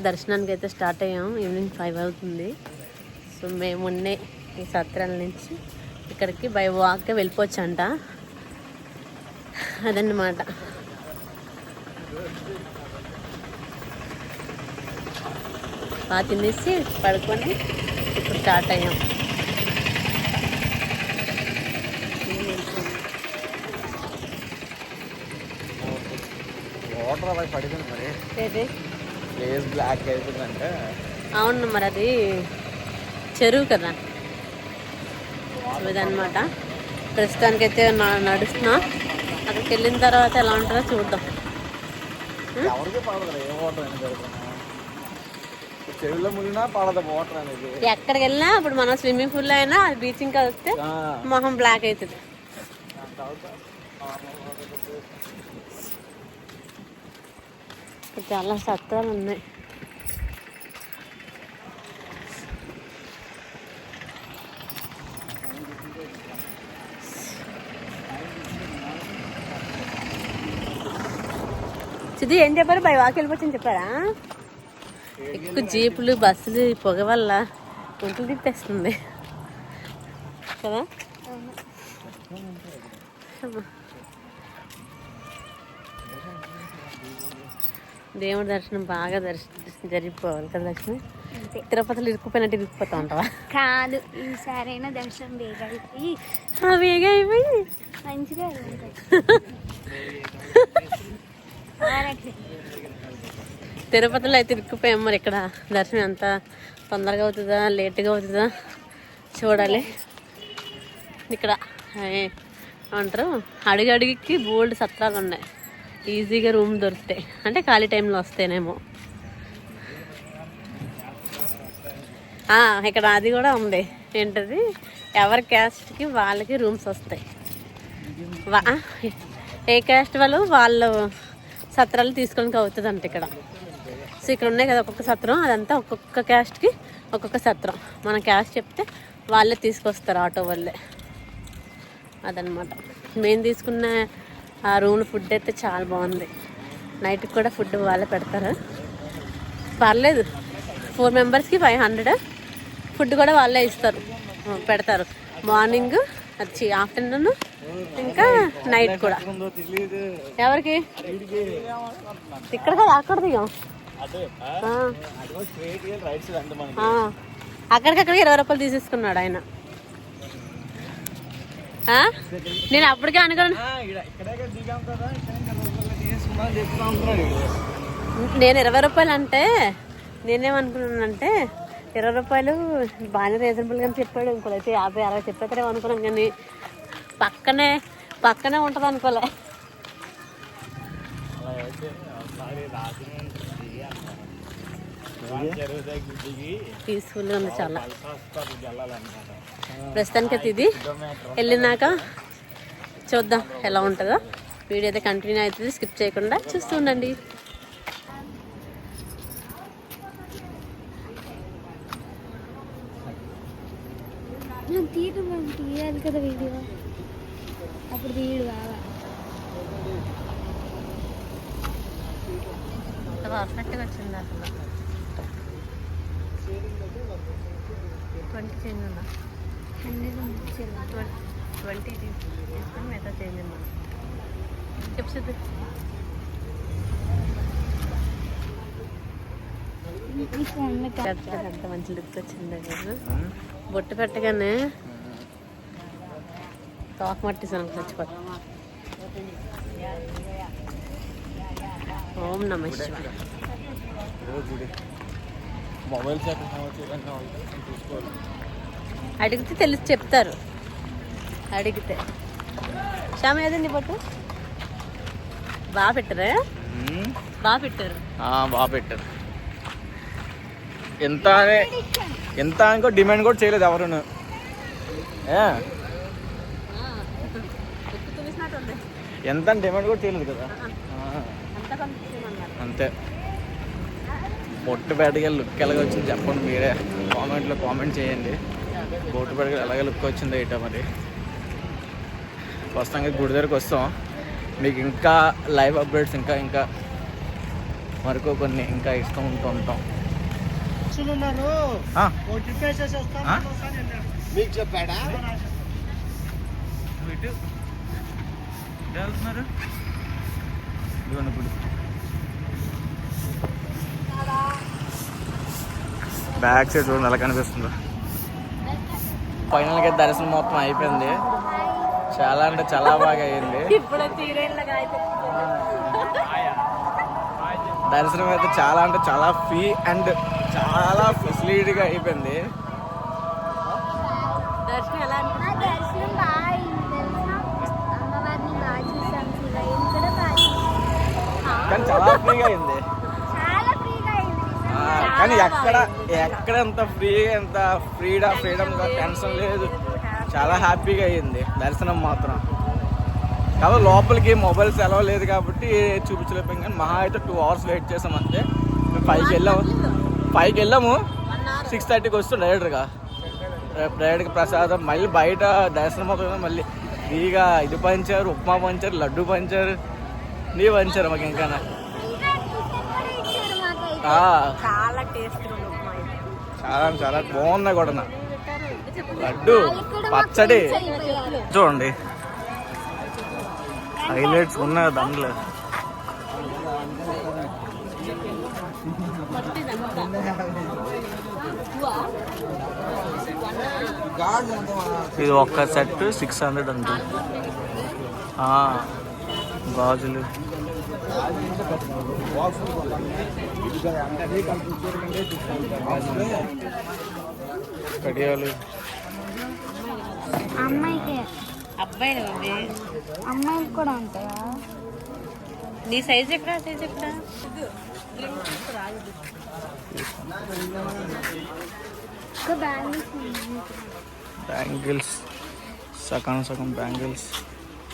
దర్శనానికి అయితే స్టార్ట్ అయ్యాం. ఈవినింగ్ 5 అవుతుంది. సో మేము ఉండే ఈ సత్రాల నుంచి ఇక్కడికి బై వాక్ వెళ్ళిపోవచ్చు అంట. అదన్నమాట. బాగా తినేసి పడుకొని ఇప్పుడు స్టార్ట్ అయ్యాం. అవును, మరి అది చెరువు కదా. ఇదన్నమాట. ప్రస్తుతానికైతే నడుస్తున్నా. అక్కడికి వెళ్ళిన తర్వాత ఎలా ఉంటుందో చూద్దాం. ఎక్కడికి వెళ్ళినా ఇప్పుడు మనం స్విమ్మింగ్ పూల్ అయినా బీచ్ ఇంకా వస్తే మొహం బ్లాక్ అవుతుంది. చాలా సత్రాలు ఉన్నాయి. సిద్ధి ఏం చెప్పారు? బై వాక్ వెళ్ళిపోవచ్చని చెప్పారా? ఎక్కువ జీపులు బస్సులు పొగ వల్ల గుంటలు తిప్పేస్తుంది కదా. దేవుడి దర్శనం బాగా జరిగిపోవాలి కదా లక్ష్మి. తిరుపతిలో ఇరుక్కుపోయినట్టు ఇరుక్కుపోతా ఉంటావా? కాదు, ఈసారైనా దర్శనం వేగా అయిపోయి మంచిగా తిరుపతిలో అయితే ఇరుక్కుపోయాం. మరి ఇక్కడ దర్శనం ఎంత తొందరగా అవుతుందా లేట్గా అవుతుందా చూడాలి. ఇక్కడ ఏమంటారు, అడుగడుగుకి బోల్డ్ సత్రాలు ఉన్నాయి. ఈజీగా రూమ్ దొరుకుతాయి. అంటే ఖాళీ టైంలో వస్తేనేమో. ఇక్కడ అది కూడా ఉంది. ఏంటది, ఎవరి క్యాస్ట్కి వాళ్ళకి రూమ్స్ వస్తాయి. ఏ క్యాస్ట్ వాళ్ళు సత్రాలు తీసుకోవడానికి అవుతుంది అంట ఇక్కడ. సో ఇక్కడ ఉన్నాయి కదా ఒక్కొక్క సత్రం, అదంతా ఒక్కొక్క క్యాస్ట్కి ఒక్కొక్క సత్రం. మన క్యాస్ట్ చెప్తే వాళ్ళే తీసుకొస్తారు, ఆటో వాళ్ళే. అదనమాట. మేము తీసుకున్న ఆ రూమ్ ఫుడ్ అయితే చాలా బాగుంది. నైట్కి కూడా ఫుడ్ వాళ్ళే పెడతారు, పర్లేదు. 4 మెంబర్స్కి 500. ఫుడ్ కూడా వాళ్ళే ఇస్తారు, పెడతారు. మార్నింగ్ వచ్చి ఆఫ్టర్నూన్ ఇంకా నైట్ కూడా. ఎవరికి? ఇక్కడ కదా, అక్కడ దిగాం. అక్కడికక్కడికి 20 రూపాయలు తీసేసుకున్నాడు ఆయన. నేను అప్పటికే అనుకోను. నేను 20 రూపాయలు అంటే నేనేమనుకున్నానంటే 20 రూపాయలు బాగానే రీజనబుల్గా చెప్పాడు. ఇంకోలైతే 50, 60 చెప్పేస్తారేమో అనుకున్నాం. కానీ పక్కనే ఉంటుంది అనుకోలే. పీస్ఫుల్గా ఉంది చాలా. ప్రస్తుతానికి అయితే ఇది వెళ్ళినాక చూద్దాం ఎలా ఉంటుందో. వీడియో అయితే కంటిన్యూ అవుతుంది, స్కిప్ చేయకుండా చూస్తూ ఉండండి. తీయాలి కదా వీడియో, అప్పుడు తీయడు బాగా. పర్ఫెక్ట్గా వచ్చింది అసలు. 20 చేంజ్ ఉందా? 20 తీసుకుని మిగతా చేంజ్ ఉందా చెప్తుంది. ఎంత మంచి లుక్ వచ్చింది. బొట్టు పెట్టగానే తోక మట్టిసాను చచ్చిపోతా. ఓం నమః శివాయ. అడిగితే తెలిసి చెప్తారు. అడిగితే శ్యామ ఏదండి బొట్టు బాగా పెట్టారా? బాగా పెట్టారు. ఎంత ఇంకో డిమాండ్ కూడా చేయలేదు ఎవరు. ఎంత డిమాండ్ కూడా చేయలేదు కదా. అంతే. బొట్టు బయటకి లుక్ ఎలాగ వచ్చింది చెప్పండి మీరే కామెంట్లో కామెంట్ చేయండి. బొట్టు బయటకి ఎలాగ లుక్ వచ్చిందో ఏంటో మరి. ప్రస్తుతంగా గుడి దగ్గరికి వస్తాం. మీకు ఇంకా లైవ్ అప్డేట్స్ ఇంకా మరికో కొన్ని ఇంకా ఇష్టం ఉంటాం. మీకు చెప్పాడా? వెళ్తున్నారు ఇప్పుడు బ్యాక్ సైడ్ చూడండి ఎలా కనిపిస్తుందో. ఫైనల్గా దర్శనం మొత్తం అయిపోయింది. చాలా అంటే చాలా బాగా అయ్యింది. దర్శనం అయితే చాలా అంటే చాలా ఫ్రీ అండ్ చాలా ఫెసిలిటీగా అయిపోయింది. దర్శనం ఎలా దర్శనం బాగా అయింది తెలుసా, అమ్మవారిని బాగా చూసాం, శివయ్యని కూడా బాగా చూసాం. కానీ చాలా ఫ్రీగా అయింది. చాలా ఫ్రీగా అయింది నిజంగా. కానీ ఎక్కడ ఎంత ఫ్రీగా ఎంత ఫ్రీడమ్గా టెన్షన్ లేదు. చాలా హ్యాపీగా అయ్యింది దర్శనం మాత్రం. కాబట్టి లోపలికి మొబైల్స్ అలవ్ లేదు కాబట్టి చూపించలేకపోయాం. కానీ మహా అయితే 2 hours వెయిట్ చేసాం అంతే. మేము 5కి వెళ్ళాము 6:30కి వస్తాం డైరెక్ట్గా ప్రసాదం. మళ్ళీ బయట దర్శనం అవుతుంది. మళ్ళీ ఫ్రీగా ఇది పంచారు, ఉప్మా పంచారు, లడ్డు పంచారు, నీ పంచారు మాకు. ఇంకా ఇంకా టిఫిన్ కూడా ఇచ్చారు మాకైతే. చాలా టేస్ట్ చాలా చాలా బాగున్నాయి కూడా. లడ్డు పచ్చడి చూడండి, హైలైట్స్ ఉన్నాయి దాంట్లో. ఇది ఒక్క సెట్ 600 అంతే. గాజులు కడియాలు అమ్మాయికి అబ్బాయి అమ్మాయికి కూడా ఉంటాయా? నీ సైజ్ ఎక్కడా ఇంకా బ్యాంగిల్స్ బ్యాంగిల్స్ సగం బ్యాంగిల్స్,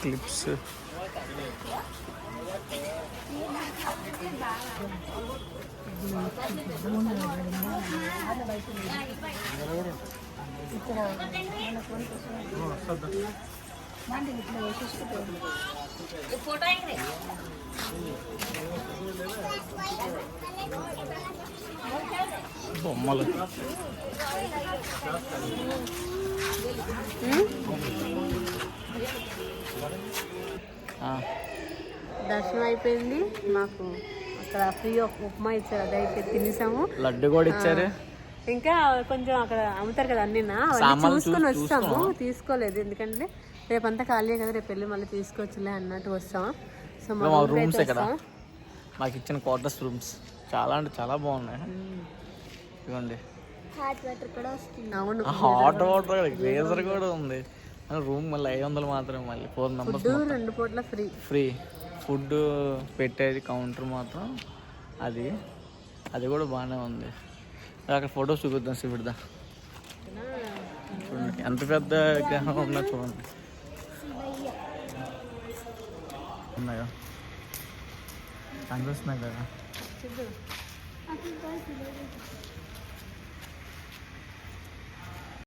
క్లిప్స్. బొమ్మలు దర్శనం అయిపోయింది. మాకు అక్కడ ఫ్రీ ఉప్మా ఇచ్చారు, అదైతే తినేసాము. లడ్డు కూడా ఇచ్చారు. ఇంకా కొంచెం అక్కడ అమ్ముతారు కదా అన్ని చూసుకొని వస్తాము. తీసుకోలేదు ఎందుకంటే రేపంతా ఖాళీ కదా, రేపు వెళ్ళి మళ్ళీ తీసుకోవచ్చులే అన్నట్టు వస్తాం. సో మా రూమ్స్ ఇక్కడ మాకు ఇచ్చిన క్వార్టర్స్ రూమ్స్ చాలా అంటే చాలా బాగున్నాయి. ఇదిగోండి హాట్ వాటర్ కూడా వస్తుంది. అవును, హాట్ వాటర్, గ్రేజర్ కూడా ఉంది. రూమ్ మళ్ళీ 500 మాత్రమే. మళ్ళీ 4 members 2 పూట్ల ఫ్రీ ఫుడ్ పెట్టేది కౌంటర్ మాత్రం అది కూడా బాగానే ఉంది. అక్కడ ఫొటోస్ చూపిద్దాం శివుడిదా. చూడండి ఎంత పెద్ద విగ్రహం ఉన్నా చూడండి. ఉన్నాయో కనిపిస్తున్నాయి కదా.